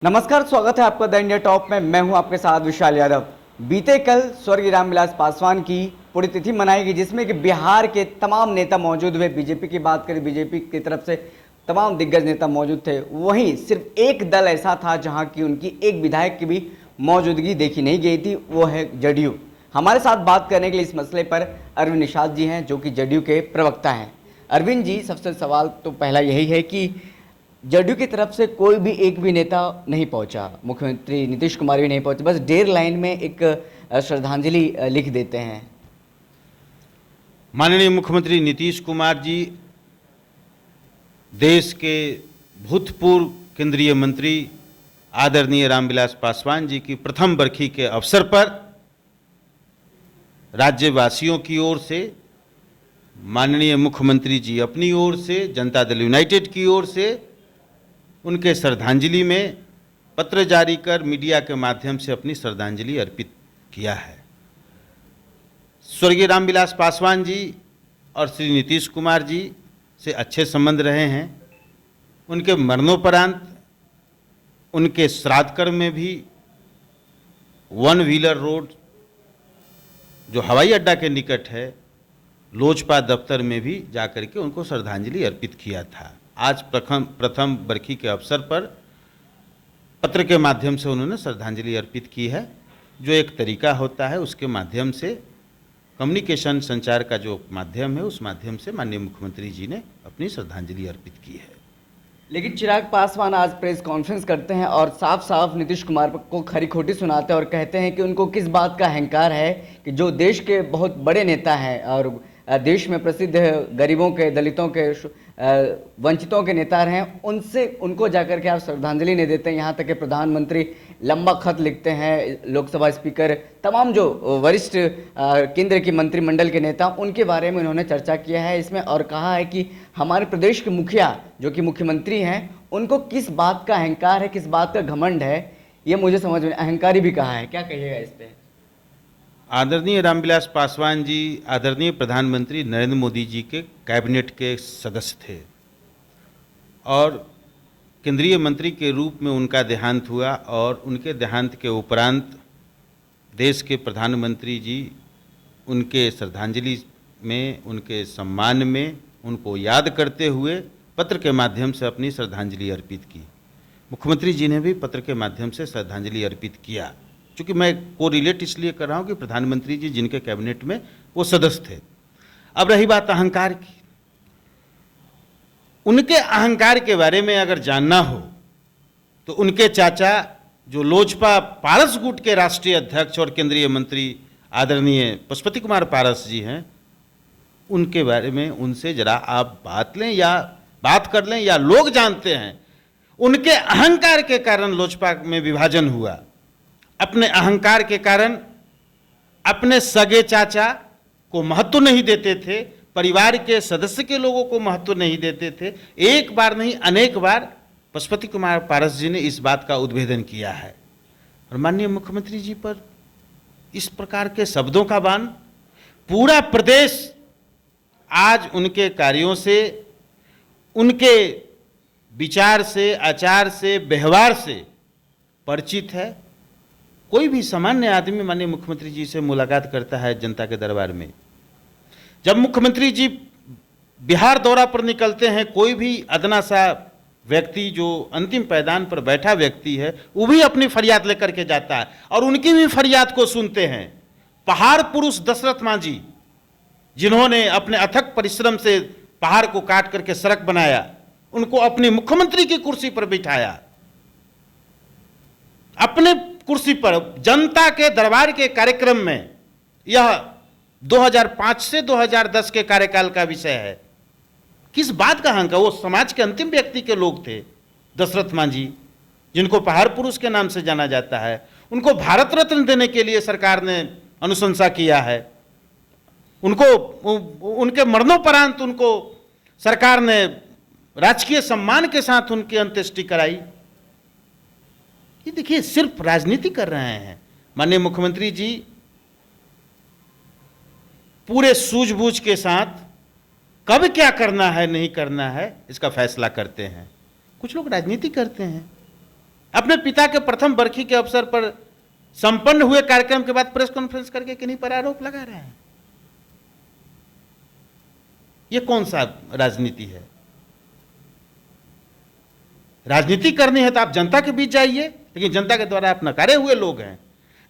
नमस्कार, स्वागत है आपका द इंडिया टॉप में। मैं हूं आपके साथ विशाल यादव। बीते कल स्वर्गीय रामविलास पासवान की पुण्यतिथि मनाई गई, जिसमें कि बिहार के तमाम नेता मौजूद हुए। बीजेपी की बात करें, बीजेपी की तरफ से तमाम दिग्गज नेता मौजूद थे। वहीं सिर्फ एक दल ऐसा था जहां की उनकी एक विधायक की भी मौजूदगी देखी नहीं गई थी, वो है जदयू। हमारे साथ बात करने के लिए इस मसले पर अरविंद निषाद जी हैं, जो कि जदयू के प्रवक्ता हैं। अरविंद जी, सबसे सवाल तो पहला यही है कि जदयू की तरफ से कोई भी एक भी नेता नहीं पहुंचा, मुख्यमंत्री नीतीश कुमार भी नहीं पहुंचे, बस 1.5 लाइन में एक श्रद्धांजलि लिख देते हैं। माननीय मुख्यमंत्री नीतीश कुमार जी देश के भूतपूर्व केंद्रीय मंत्री आदरणीय रामविलास पासवान जी की प्रथम बरखी के अवसर पर राज्यवासियों की ओर से, माननीय मुख्यमंत्री जी अपनी ओर से, जनता दल यूनाइटेड की ओर से उनके श्रद्धांजलि में पत्र जारी कर मीडिया के माध्यम से अपनी श्रद्धांजलि अर्पित किया है। स्वर्गीय रामविलास पासवान जी और श्री नीतीश कुमार जी से अच्छे संबंध रहे हैं। उनके मरणोपरांत उनके श्राद्ध कर्म में भी वन व्हीलर रोड, जो हवाई अड्डा के निकट है, लोजपा दफ्तर में भी जाकर के उनको श्रद्धांजलि अर्पित किया था। आज प्रथम बरखी के अवसर पर पत्र के माध्यम से उन्होंने श्रद्धांजलि अर्पित की है। जो एक तरीका होता है, उसके माध्यम से कम्युनिकेशन, संचार का जो माध्यम है, उस माध्यम से माननीय मुख्यमंत्री जी ने अपनी श्रद्धांजलि अर्पित की है। लेकिन चिराग पासवान आज प्रेस कॉन्फ्रेंस करते हैं और साफ साफ नीतीश कुमार को खरी खोटी सुनाते हैं और कहते हैं कि उनको किस बात का अहंकार है कि जो देश के बहुत बड़े नेता हैं और देश में प्रसिद्ध गरीबों के, दलितों के, वंचितों के नेता रहे हैं, उनसे उनको जाकर के आप श्रद्धांजलि नहीं देते हैं। यहाँ तक कि प्रधानमंत्री लंबा खत लिखते हैं, लोकसभा स्पीकर, तमाम जो वरिष्ठ केंद्र की मंत्रिमंडल के नेता, उनके बारे में उन्होंने चर्चा किया है इसमें और कहा है कि हमारे प्रदेश के मुखिया जो कि मुख्यमंत्री हैं, उनको किस बात का अहंकार है, किस बात का घमंड है, ये मुझे समझ में, अहंकारी भी कहा है। क्या कहिएगा इस पर? आदरणीय रामविलास पासवान जी आदरणीय प्रधानमंत्री नरेंद्र मोदी जी के कैबिनेट के सदस्य थे और केंद्रीय मंत्री के रूप में उनका देहांत हुआ और उनके देहांत के उपरांत देश के प्रधानमंत्री जी उनके श्रद्धांजलि में, उनके सम्मान में, उनको याद करते हुए पत्र के माध्यम से अपनी श्रद्धांजलि अर्पित की। मुख्यमंत्री जी ने भी पत्र के माध्यम से श्रद्धांजलि अर्पित किया। चूँकि मैं को रिलेट इसलिए कर रहा हूँ कि प्रधानमंत्री जी जिनके कैबिनेट में वो सदस्य थे। अब रही बात अहंकार की, उनके अहंकार के बारे में अगर जानना हो तो उनके चाचा जो लोजपा पारस गुट के राष्ट्रीय अध्यक्ष और केंद्रीय मंत्री आदरणीय पशुपति कुमार पारस जी हैं, उनके बारे में उनसे जरा आप बात कर लें या लोग जानते हैं। उनके अहंकार के कारण लोजपा में विभाजन हुआ। अपने अहंकार के कारण अपने सगे चाचा को महत्व नहीं देते थे, परिवार के सदस्य के लोगों को महत्व नहीं देते थे। एक बार नहीं, अनेक बार पशुपति कुमार पारस जी ने इस बात का उद्भेदन किया है और माननीय मुख्यमंत्री जी पर इस प्रकार के शब्दों का बाण, पूरा प्रदेश आज उनके कार्यों से, उनके विचार से, आचार से, व्यवहार से परिचित है। कोई भी सामान्य आदमी माननीय मुख्यमंत्री जी से मुलाकात करता है जनता के दरबार में। जब मुख्यमंत्री जी बिहार दौरा पर निकलते हैं, कोई भी अदना सा व्यक्ति जो अंतिम पायदान पर बैठा व्यक्ति है, वो भी अपनी फरियाद लेकर के जाता है और उनकी भी फरियाद को सुनते हैं। पहाड़ पुरुष दशरथ मांझी, जिन्होंने अपने अथक परिश्रम से पहाड़ को काट करके सड़क बनाया, उनको अपनी मुख्यमंत्री की कुर्सी पर बिठाया। अपने कुर्सी पर जनता के दरबार के कार्यक्रम में, यह 2005 से 2010 के कार्यकाल का विषय है। किस बात का अहंकार? वो समाज के अंतिम व्यक्ति के लोग थे दशरथ मांझी, जिनको पहाड़ पुरुष के नाम से जाना जाता है। उनको भारत रत्न देने के लिए सरकार ने अनुशंसा किया है। उनके मरणोपरांत उनको सरकार ने राजकीय सम्मान के साथ उनकी अंत्येष्टि कराई। ये देखिए, सिर्फ राजनीति कर रहे हैं। माननीय मुख्यमंत्री जी पूरे सूझबूझ के साथ कब क्या करना है, नहीं करना है, इसका फैसला करते हैं। कुछ लोग राजनीति करते हैं, अपने पिता के प्रथम बरखी के अवसर पर संपन्न हुए कार्यक्रम के बाद प्रेस कॉन्फ्रेंस करके किन्हीं पर आरोप लगा रहे हैं। ये कौन सा राजनीति है? राजनीति करनी है तो आप जनता के बीच जाइए, लेकिन जनता के द्वारा आप नकारे हुए लोग हैं।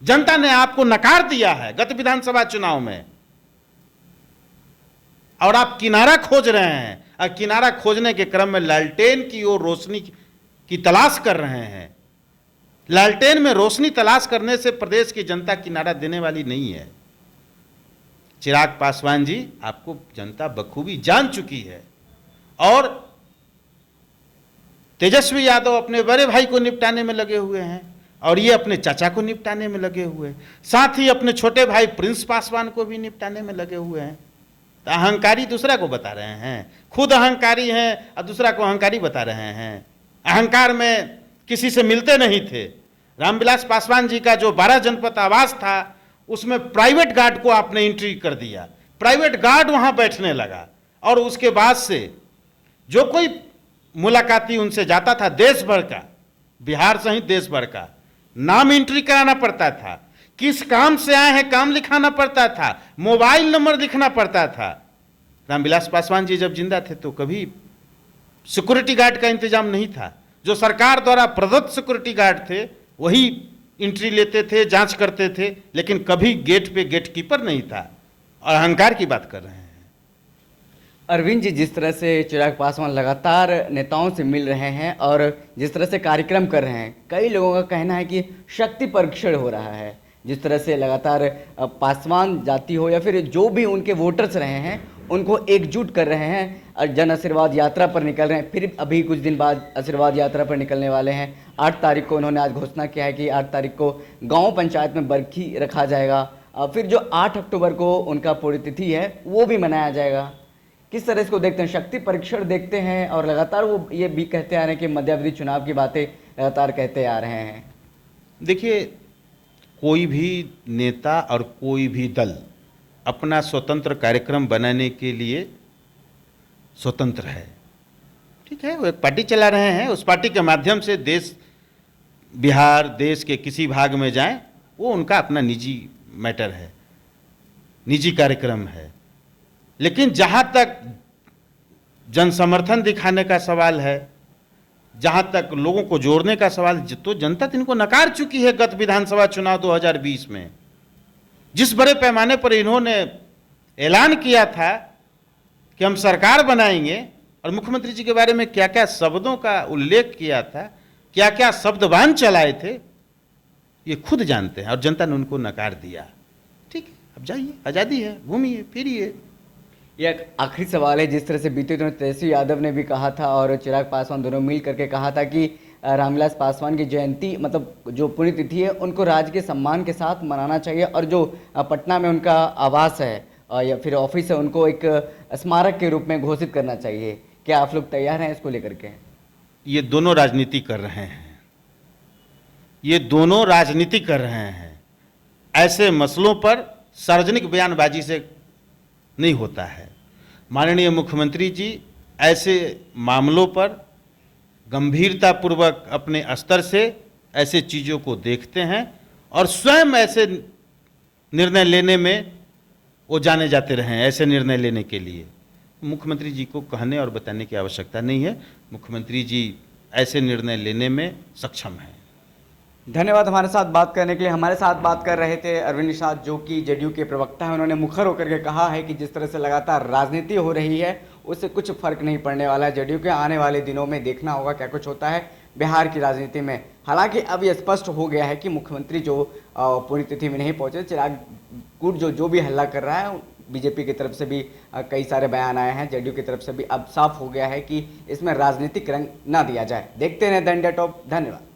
जनता ने आपको नकार दिया है गत विधानसभा चुनाव में, और आप किनारा खोज रहे हैं, और किनारा खोजने के क्रम में लालटेन की ओर रोशनी की तलाश कर रहे हैं। लालटेन में रोशनी तलाश करने से प्रदेश की जनता किनारा देने वाली नहीं है। चिराग पासवान जी, आपको जनता बखूबी जान चुकी है, और तेजस्वी यादव अपने बड़े भाई को निपटाने में लगे हुए हैं, और ये अपने चाचा को निपटाने में लगे हुए हैं, साथ ही अपने छोटे भाई प्रिंस पासवान को भी निपटाने में लगे हुए हैं। तो अहंकारी दूसरा को बता रहे हैं, खुद अहंकारी हैं और दूसरा को अहंकारी बता रहे हैं। अहंकार में किसी से मिलते नहीं थे। रामविलास पासवान जी का जो 12 जनपद आवास था, उसमें प्राइवेट गार्ड को आपने एंट्री कर दिया, प्राइवेट गार्ड वहां बैठने लगा, और उसके बाद से जो कोई मुलाकाती उनसे जाता था, देश भर का, बिहार सहित देश भर का नाम एंट्री कराना पड़ता था, किस काम से आए हैं काम लिखाना पड़ता था, मोबाइल नंबर लिखना पड़ता था। रामविलास पासवान जी जब जिंदा थे तो कभी सिक्योरिटी गार्ड का इंतजाम नहीं था। जो सरकार द्वारा प्रदत्त सिक्योरिटी गार्ड थे वही एंट्री लेते थे, जांच करते थे, लेकिन कभी गेट पे गेट कीपर नहीं था। और अहंकार की बात कर रहे हैं अरविंद जी। जिस तरह से चिराग पासवान लगातार नेताओं से मिल रहे हैं और जिस तरह से कार्यक्रम कर रहे हैं, कई लोगों का कहना है कि शक्ति परीक्षण हो रहा है। जिस तरह से लगातार पासवान जाति हो या फिर जो भी उनके वोटर्स रहे हैं, उनको एकजुट कर रहे हैं और जन आशीर्वाद यात्रा पर निकल रहे हैं। फिर अभी कुछ दिन बाद आशीर्वाद यात्रा पर निकलने वाले हैं। 8 तारीख को उन्होंने आज घोषणा किया है कि 8 तारीख को गांव पंचायत में बरखी रखा जाएगा। फिर जो 8 अक्टूबर को उनका पुण्यतिथि है वो भी मनाया जाएगा। किस तरह इसको देखते हैं? शक्ति परीक्षण देखते हैं, और लगातार वो ये भी कहते आ रहे हैं कि मध्यावधि चुनाव की बातें लगातार कहते आ रहे हैं। देखिए, कोई भी नेता और कोई भी दल अपना स्वतंत्र कार्यक्रम बनाने के लिए स्वतंत्र है। ठीक है, वो एक पार्टी चला रहे हैं, उस पार्टी के माध्यम से देश, बिहार, देश के किसी भाग में जाएं, वो उनका अपना निजी मैटर है, निजी कार्यक्रम है। लेकिन जहाँ तक जन समर्थन दिखाने का सवाल है, जहाँ तक लोगों को जोड़ने का सवाल, तो जनता तो इनको नकार चुकी है। गत विधानसभा चुनाव 2020 में जिस बड़े पैमाने पर इन्होंने ऐलान किया था कि हम सरकार बनाएंगे, और मुख्यमंत्री जी के बारे में क्या क्या शब्दों का उल्लेख किया था, क्या क्या शब्दबान चलाए थे, ये खुद जानते हैं, और जनता ने उनको नकार दिया। ठीक है, अब जाइए, आज़ादी है, घूमिए फिरिए। यह आखिरी सवाल है। जिस तरह से बीते दिनों तेजस्वी यादव ने भी कहा था और चिराग पासवान दोनों मिल करके कहा था कि रामविलास पासवान की जयंती, मतलब जो पुण्यतिथि है, उनको राज्य के सम्मान के साथ मनाना चाहिए, और जो पटना में उनका आवास है या फिर ऑफिस है, उनको एक स्मारक के रूप में घोषित करना चाहिए। क्या आप लोग तैयार हैं इसको लेकर के? ये दोनों राजनीति कर रहे हैं, ये दोनों राजनीति कर रहे हैं। ऐसे मसलों पर सार्वजनिक बयानबाजी से नहीं होता है। माननीय मुख्यमंत्री जी ऐसे मामलों पर गंभीरतापूर्वक अपने स्तर से ऐसे चीज़ों को देखते हैं, और स्वयं ऐसे निर्णय लेने में वो जाने जाते रहे हैं। ऐसे निर्णय लेने के लिए मुख्यमंत्री जी को कहने और बताने की आवश्यकता नहीं है। मुख्यमंत्री जी ऐसे निर्णय लेने में सक्षम हैं। धन्यवाद हमारे साथ बात करने के लिए। हमारे साथ बात कर रहे थे अरविंद निषाद, जो कि जेडीयू के प्रवक्ता हैं। उन्होंने मुखर होकर के कहा है कि जिस तरह से लगातार राजनीति हो रही है, उससे कुछ फर्क नहीं पड़ने वाला है। जेडीयू के आने वाले दिनों में देखना होगा क्या कुछ होता है बिहार की राजनीति में। हालांकि अब यह स्पष्ट हो गया है कि मुख्यमंत्री जो पुण्यतिथि में नहीं पहुंचे, चिराग गुट जो भी हल्ला कर रहा है, बीजेपी की तरफ से भी कई सारे बयान आए हैं, जेडीयू की तरफ से भी अब साफ हो गया है कि इसमें राजनीतिक रंग ना दिया जाए। देखते रहें द इंडिया टॉप। धन्यवाद।